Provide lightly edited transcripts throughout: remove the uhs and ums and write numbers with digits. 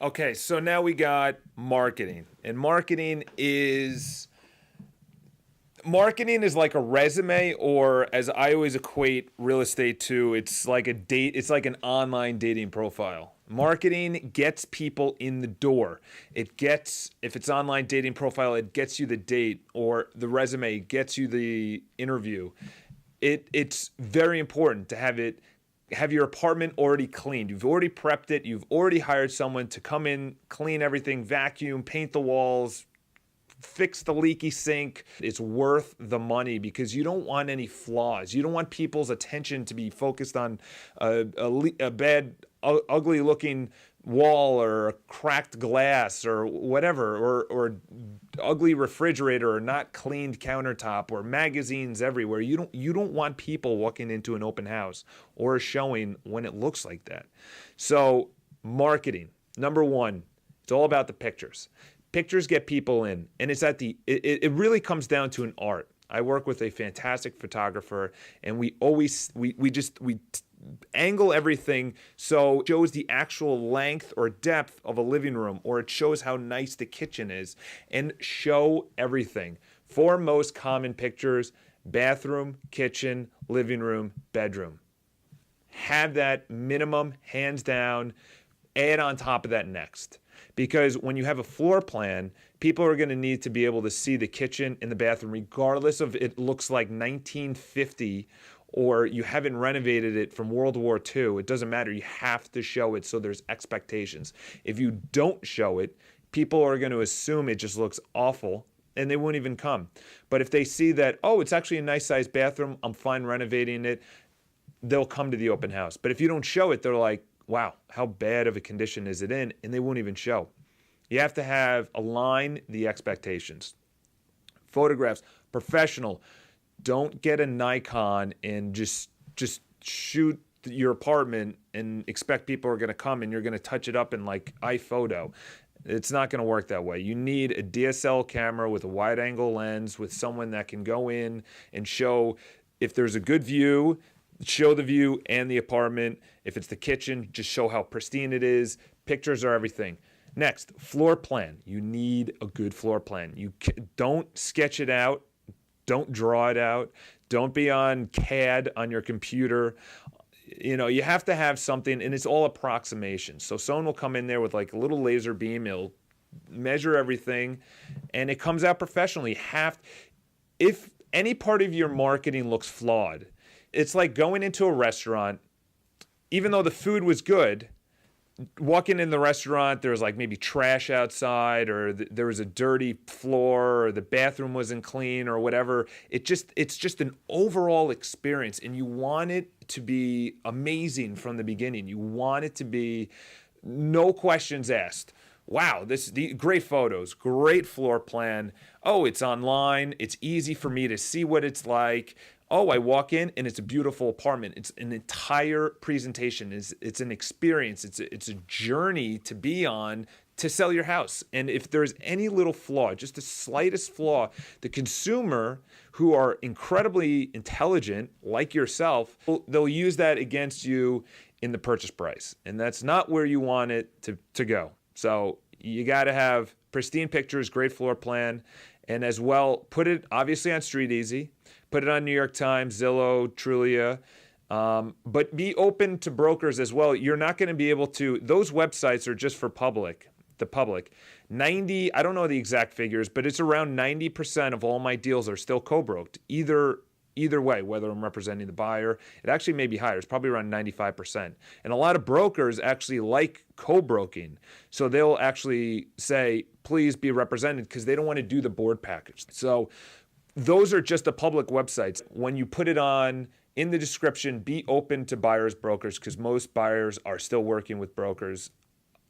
Okay, so now we got marketing. And marketing is like a resume, or as I always equate real estate to, it's like it's like an online dating profile. Marketing gets people in the door. If it's online dating profile, it gets you the date, or the resume gets you the interview. It's very important to have your apartment already cleaned. You've already prepped it. You've already hired someone to come in, clean everything, vacuum, paint the walls, fix the leaky sink. It's worth the money because you don't want any flaws. You don't want people's attention to be focused on a bad, ugly looking wall or a cracked glass or whatever, or ugly refrigerator or not cleaned countertop or magazines everywhere. You don't want people walking into an open house or a showing when it looks like that. So marketing, number one, it's all about the pictures. Pictures get people in, and it really comes down to an art. I work with a fantastic photographer, and we angle everything so it shows the actual length or depth of a living room, or it shows how nice the kitchen is, and show everything. Four most common pictures: bathroom, kitchen, living room, bedroom. Have that minimum, hands down. Add on top of that next. Because when you have a floor plan, people are going to need to be able to see the kitchen and the bathroom, regardless of it looks like 1950 or you haven't renovated it from World War II. It doesn't matter. You have to show it, so there's expectations. If you don't show it, people are going to assume it just looks awful, and they won't even come. But if they see that, oh, it's actually a nice sized bathroom, I'm fine renovating it, they'll come to the open house. But if you don't show it, they're like, wow, how bad of a condition is it in? And they won't even show. You have to align the expectations. Photographs, professional. Don't get a Nikon and just shoot your apartment and expect people are going to come and you're going to touch it up in like iPhoto. It's not going to work that way. You need a DSL camera with a wide angle lens, with someone that can go in and show if there's a good view, show the view and the apartment. If it's the kitchen, just show how pristine it is. Pictures are everything. Next, floor plan. You need a good floor plan. Don't sketch it out. Don't draw it out. Don't be on CAD on your computer. You have to have something, and it's all approximation. So someone will come in there with like a little laser beam. It'll measure everything, and it comes out professionally. If any part of your marketing looks flawed, it's like going into a restaurant, even though the food was good, walking in the restaurant, there was like maybe trash outside, or there was a dirty floor, or the bathroom wasn't clean, or whatever. It's just an overall experience, and you want it to be amazing from the beginning. You want it to be no questions asked. Wow, great photos, great floor plan. Oh, it's online. It's easy for me to see what it's like. Oh, I walk in and it's a beautiful apartment. It's an entire presentation. It's an experience. It's a journey to be on to sell your house. And if there's any little flaw, just the slightest flaw, the consumer, who are incredibly intelligent like yourself, they'll use that against you in the purchase price. And that's not where you want it to go. So you got to have pristine pictures, great floor plan, and as well, put it obviously on Street Easy. Put it on New York Times, Zillow, Trulia, but be open to brokers as well. You're not going to be able to, those websites are just for the public. 90, I don't know the exact figures, but it's around 90% of all my deals are still co-broked, either way, whether I'm representing the buyer. It actually may be higher. It's probably around 95%. And a lot of brokers actually like co-broking. So they'll actually say, please be represented, because they don't want to do the board package. So those are just the public websites. When you put it on in the description, be open to buyers, brokers, because most buyers are still working with brokers.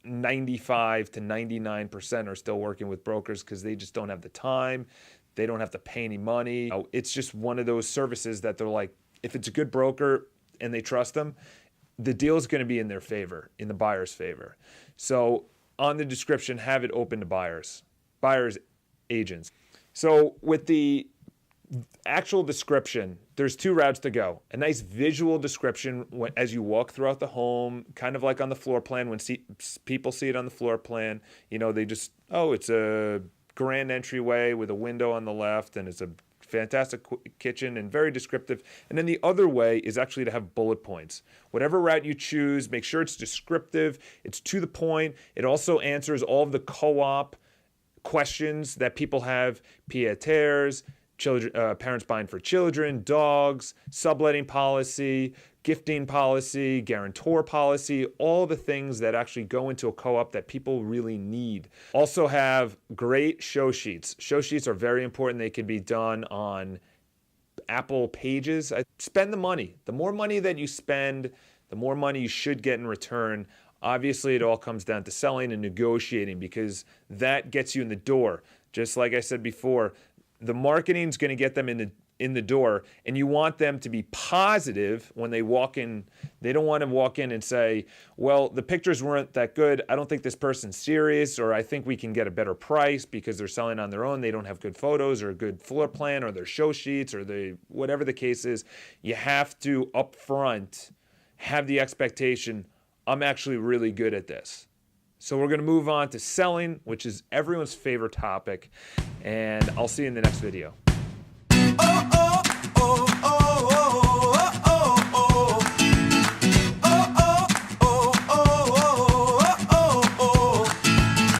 95 to 99% are still working with brokers because they just don't have the time. They don't have to pay any money. It's just one of those services that they're like, if it's a good broker and they trust them, the deal is going to be in their favor, in the buyer's favor. So on the description, have it open to buyers, agents. So with the Actual description, there's two routes to go. A nice visual description as you walk throughout the home, kind of like on the floor plan. When people see it on the floor plan, they just, oh, it's a grand entryway with a window on the left, and it's a fantastic kitchen and very descriptive. And then the other way is actually to have bullet points. Whatever route you choose, make sure it's descriptive, it's to the point. It also answers all of the co-op questions that people have, pied-à-terres, children, parents buying for children, dogs, subletting policy, gifting policy, guarantor policy, all the things that actually go into a co-op that people really need. Also have great show sheets. Show sheets are very important. They can be done on Apple Pages. Spend the money. The more money that you spend, the more money you should get in return. Obviously, it all comes down to selling and negotiating, because that gets you in the door. Just like I said before, the marketing is going to get them in the door, and you want them to be positive when they walk in. They don't want to walk in and say, well, the pictures weren't that good. I don't think this person's serious, or I think we can get a better price because they're selling on their own. They don't have good photos or a good floor plan or their show sheets or whatever the case is. You have to upfront have the expectation, I'm actually really good at this. So we're going to move on to selling, which is everyone's favorite topic, and I'll see you in the next video. Oh, oh, oh.